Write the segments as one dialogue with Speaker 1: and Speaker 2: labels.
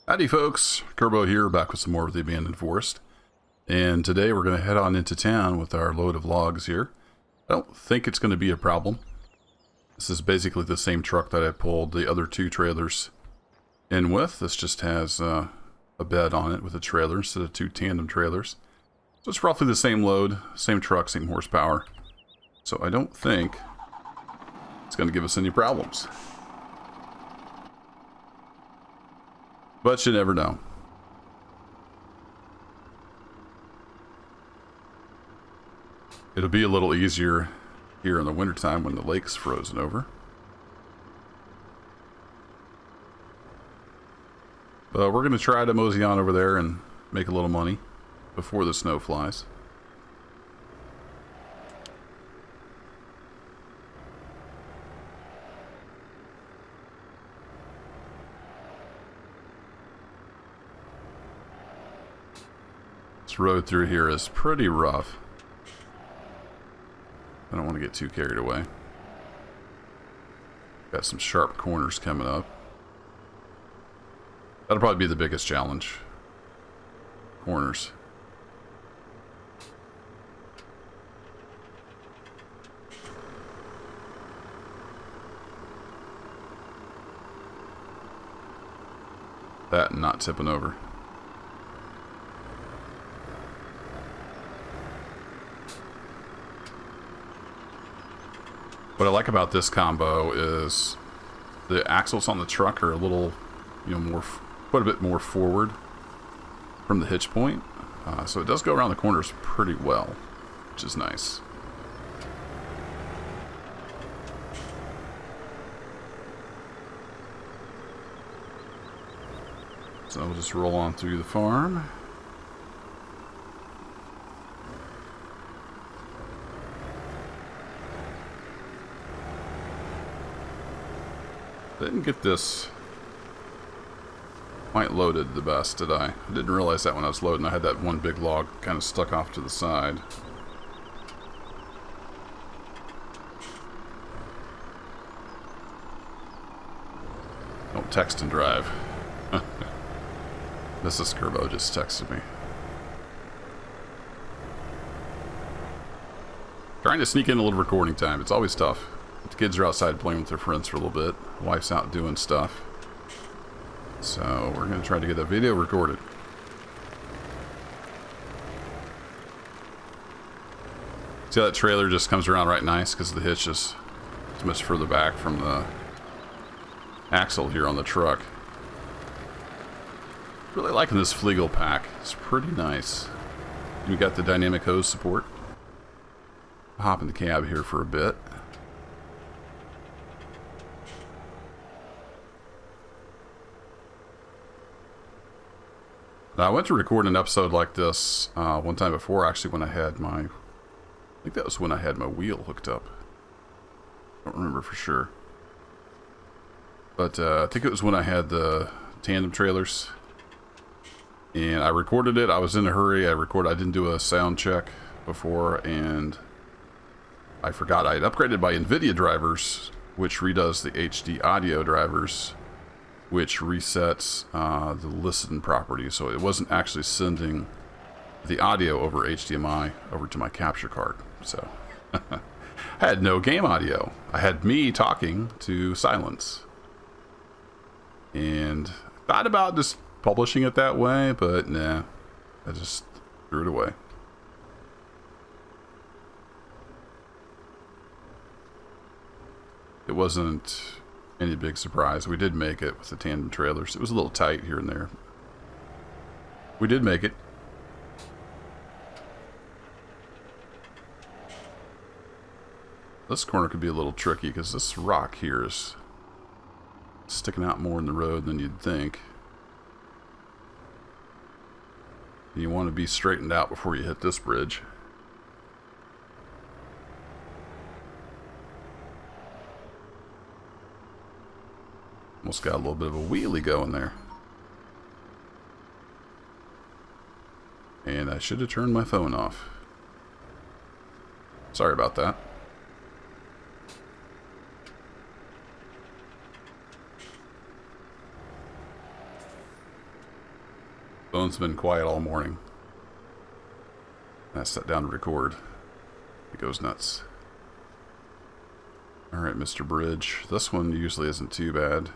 Speaker 1: Howdy folks, Kerbo here, back with some more of the Abandoned Forest. And today we're going to head on into town with our load of logs here. I don't think it's going to be a problem. This is basically the same truck that I pulled the other two trailers in with. This just has a bed on it with a trailer instead of two tandem trailers. So it's roughly the same load, same truck, same horsepower. So I don't think it's going to give us any problems. But you never know. It'll be a little easier here in the wintertime when the lake's frozen over. But we're going to try to mosey on over there and make a little money before the snow flies. This road through here is pretty rough. I don't want to get too carried away. Got some sharp corners coming up. That'll probably be the biggest challenge. Corners. That and not tipping over. What I like about this combo is the axles on the truck are a little, quite a bit more forward from the hitch point. So it does go around the corners pretty well, which is nice. So we'll just roll on through the farm. Didn't get this quite loaded the best, did I? I didn't realize that when I was loading. I had that one big log kind of stuck off to the side. Don't text and drive. Mrs. Kerbo just texted me. Trying to sneak in a little recording time. It's always tough. The kids are outside playing with their friends for a little bit. Wife's out doing stuff. So we're going to try to get that video recorded. See how that trailer just comes around right nice because the hitch is much further back from the axle here on the truck. Really liking this Flegel pack. It's pretty nice. We got the dynamic hose support. Hop in the cab here for a bit. Now, I went to record an episode like this one time before, actually, when I had my... I think that was when I had my wheel hooked up. I don't remember for sure. But I think it was when I had the tandem trailers. And I recorded it. I was in a hurry. I didn't do a sound check before, and I forgot I had upgraded my NVIDIA drivers, which redoes the HD audio drivers, which resets the listen property, so it wasn't actually sending the audio over HDMI over to my capture card. So I had no game audio. I had me talking to silence, and I thought about just publishing it that way, but nah, I just threw it away. It wasn't any big surprise. We did make it with the tandem trailers. It was a little tight here and there. We did make it. This corner could be a little tricky because this rock here is sticking out more in the road than you'd think. You want to be straightened out before you hit this bridge. Almost got a little bit of a wheelie going there. And I should have turned my phone off. Sorry about that. Phone's been quiet all morning. I sat down to record. It goes nuts. Alright, Mr. Bridge. This one usually isn't too bad.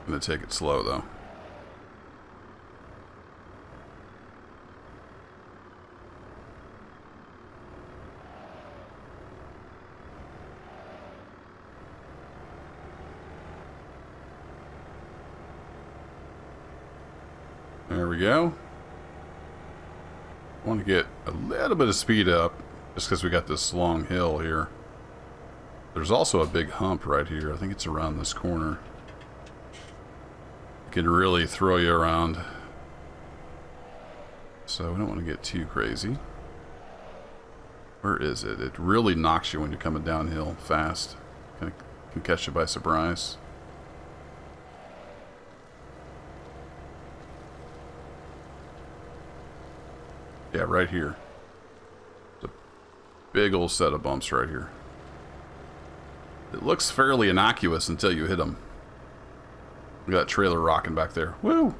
Speaker 1: I'm gonna take it slow though. There we go. I want to get a little bit of speed up just because we got this long hill here. There's also a big hump right here. I think it's around this corner. It can really throw you around. So we don't want to get too crazy. Where is it? It really knocks you when you're coming downhill fast. Can catch you by surprise. Yeah, right here. There's a big old set of bumps right here. It looks fairly innocuous until you hit them. We got that trailer rocking back there. Woo!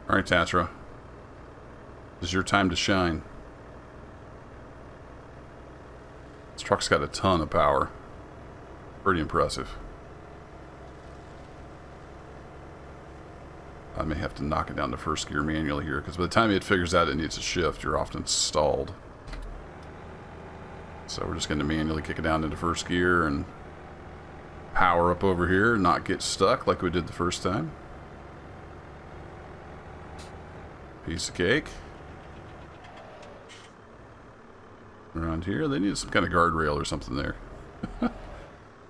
Speaker 1: Alright, Tatra. This is your time to shine. This truck's got a ton of power. Pretty impressive. I may have to knock it down to first gear manually here, because by the time it figures out it needs a shift, you're often stalled. So we're just going to manually kick it down into first gear and power up over here and not get stuck like we did the first time. Piece of cake. Around here, they need some kind of guardrail or something there.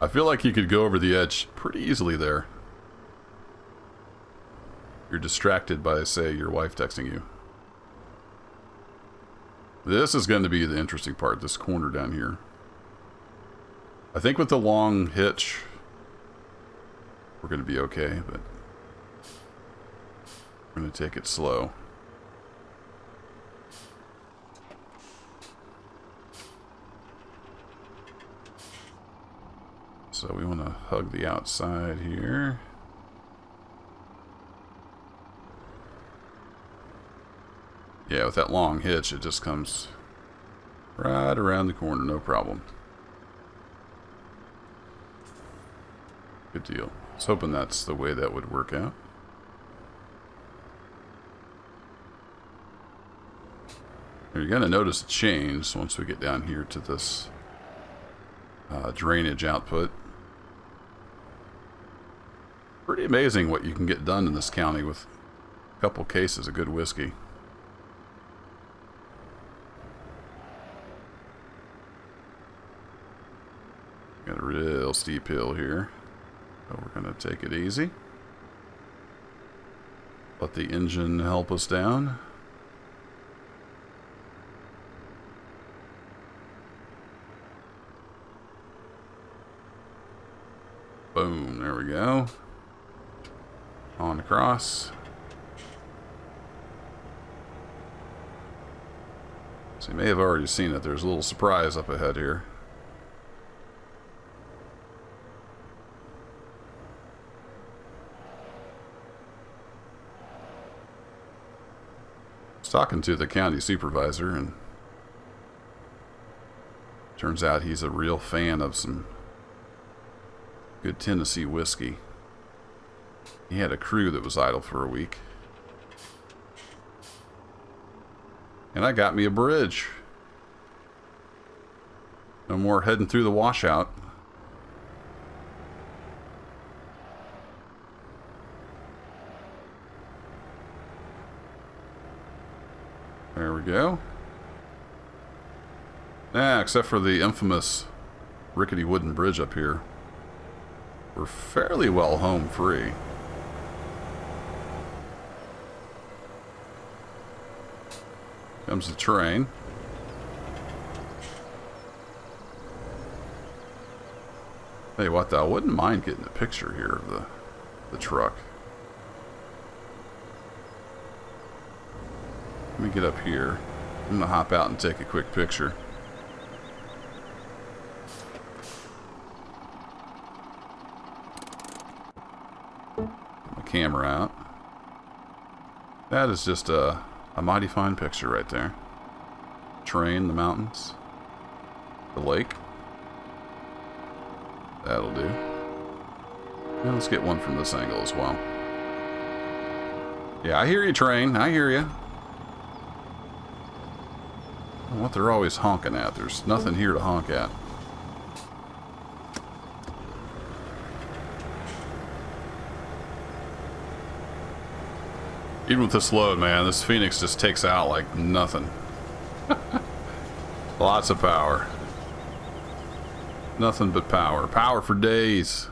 Speaker 1: I feel like you could go over the edge pretty easily there. You're distracted by, say, your wife texting you. This is going to be the interesting part, this corner down here. I think with the long hitch, we're going to be okay, but we're going to take it slow. So we want to hug the outside here. Yeah, with that long hitch, it just comes right around the corner, no problem. Good deal. I was hoping that's the way that would work out. You're going to notice a change once we get down here to this drainage output. Pretty amazing what you can get done in this county with a couple cases of good whiskey. Got a real steep hill here, so we're going to take it easy. Let the engine help us down. Boom, there we go. On across. So you may have already seen it. There's a little surprise up ahead here. I was talking to the county supervisor, and turns out he's a real fan of some good Tennessee whiskey. He had a crew that was idle for a week. And I got me a bridge. No more heading through the washout. There we go. Yeah, except for the infamous rickety wooden bridge up here. We're fairly well home free. Comes the train. Hey, what though? I wouldn't mind getting a picture here of the truck. Let me get up here. I'm gonna hop out and take a quick picture. Put my camera out. That is just a mighty fine picture right there. Train, the mountains, the lake. That'll do. Now let's get one from this angle as well. Yeah, I hear you, train. I hear you. What they're always honking at. There's nothing here to honk at. Even with this load, man, this Phoenix just takes out like nothing. Lots of power. Nothing but power. Power for days.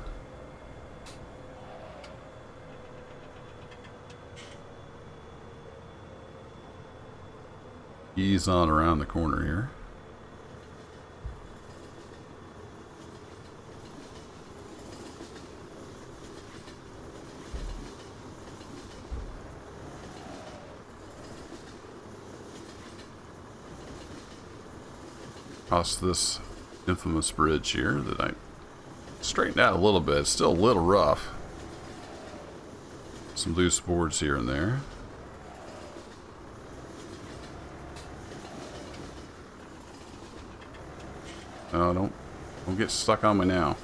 Speaker 1: Ease on around the corner here. Across this infamous bridge here that I straightened out a little bit. It's still a little rough. Some loose boards here and there. Oh, don't get stuck on me now.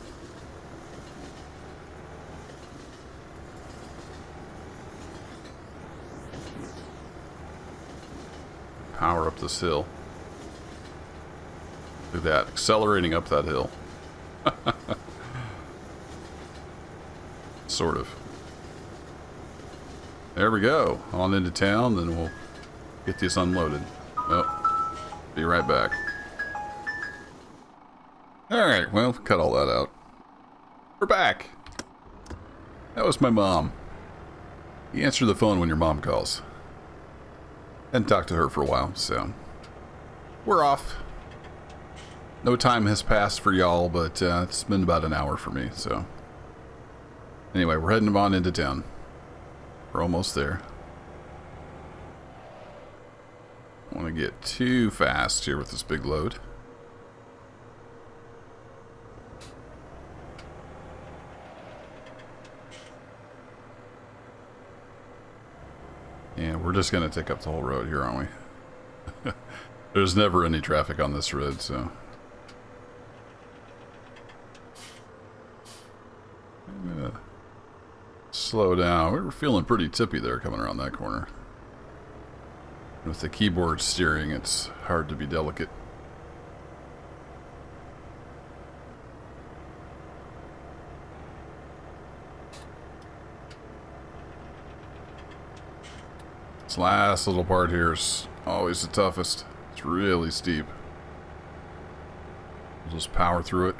Speaker 1: Power up this hill. Look at that, accelerating up that hill. Sort of. There we go. On into town, then we'll get this unloaded. Oh, be right back. Alright, well, cut all that out. We're back. That was my mom. You answer the phone when your mom calls. Hadn't talked to her for a while, so we're off. No time has passed for y'all, but it's been about an hour for me, so. Anyway, we're heading on into town. We're almost there. Don't want to get too fast here with this big load. And we're just going to take up the whole road here, aren't we? There's never any traffic on this road, so. Slow down. We were feeling pretty tippy there coming around that corner. With the keyboard steering, it's hard to be delicate. This last little part here is always the toughest. It's really steep. We'll just power through it.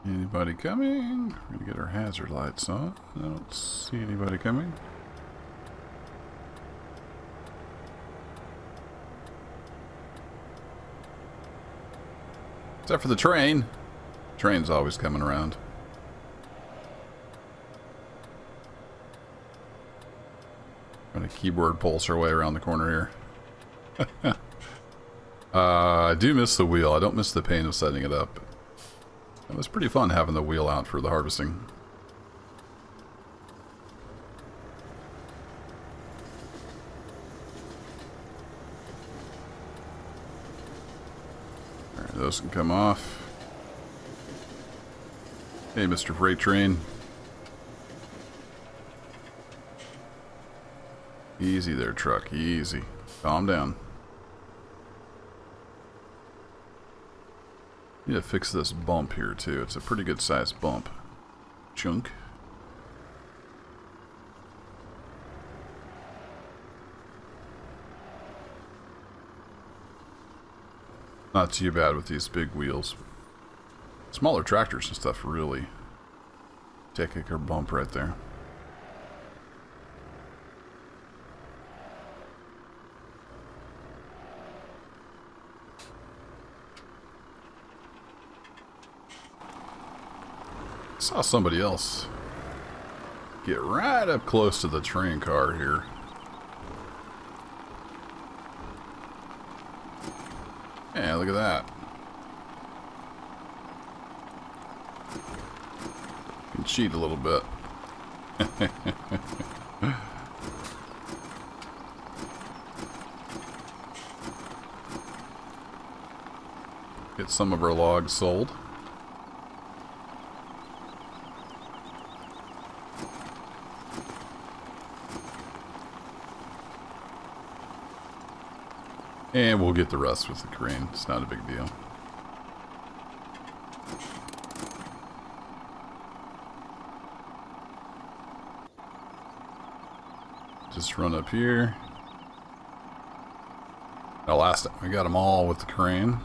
Speaker 1: Anybody coming? We're gonna get our hazard lights on. I don't see anybody coming. Except for the train. Train's always coming around. Gonna keyboard pulse our way around the corner here. I do miss the wheel. I don't miss the pain of setting it up. It was pretty fun having the wheel out for the harvesting. Alright, those can come off. Hey, Mr. Freight Train. Easy there, truck. Easy. Calm down. Need to fix this bump here too. It's a pretty good sized bump. Chunk. Not too bad with these big wheels. Smaller tractors and stuff really take a good bump right there. Saw somebody else get right up close to the train car here. Yeah, look at that. You can cheat a little bit. Get some of our logs sold. And we'll get the rest with the crane. It's not a big deal. Just run up here. Now last time we got them all with the crane.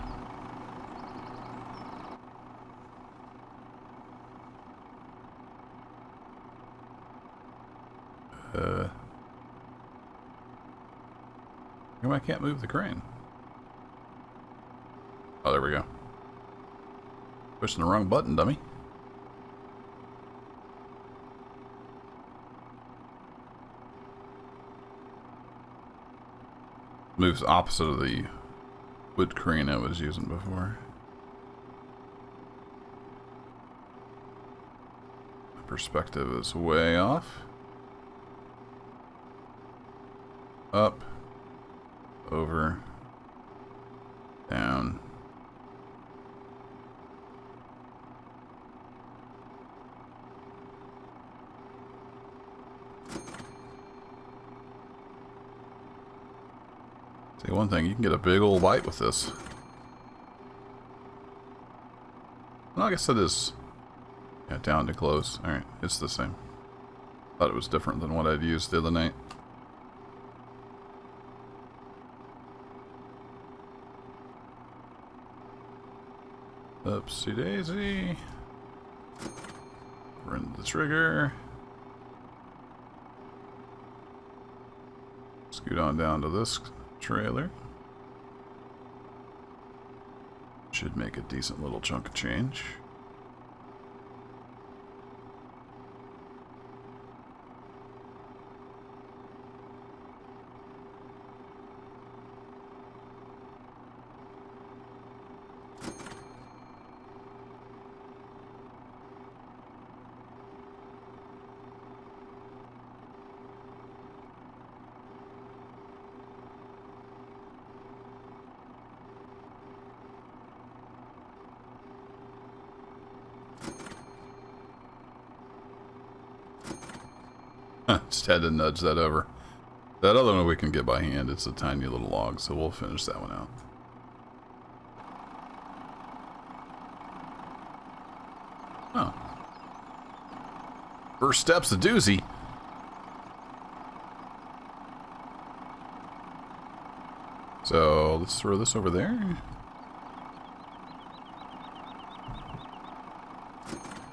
Speaker 1: I can't move the crane. Oh, there we go. Pushing the wrong button, dummy. Moves opposite of the wood crane I was using before. Perspective is way off. Up. Over. Down. Say one thing, you can get a big old bite with this. Well, I guess it is. Yeah, down to close. Alright, it's the same. Thought it was different than what I'd used the other night. Oopsie daisy. We're into the trigger. Scoot on down to this trailer. Should make a decent little chunk of change. Just had to nudge that over. That other one we can get by hand. It's a tiny little log, so we'll finish that one out. Oh. First step's a doozy. So let's throw this over there.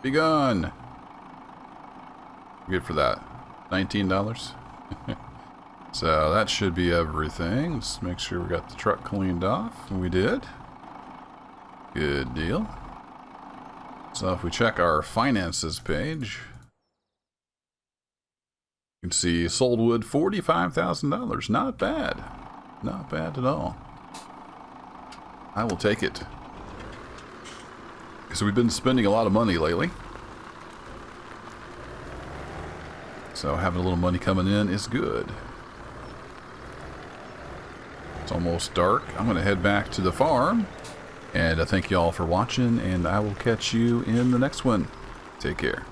Speaker 1: Be gone. Good for that. $19. So that should be everything. Let's make sure we got the truck cleaned off. And we did. Good deal. So if we check our finances page, you can see sold wood $45,000. Not bad. Not bad at all. I will take it. Because we've been spending a lot of money lately. So having a little money coming in is good. It's almost dark. I'm going to head back to the farm. And I thank you all for watching. And I will catch you in the next one. Take care.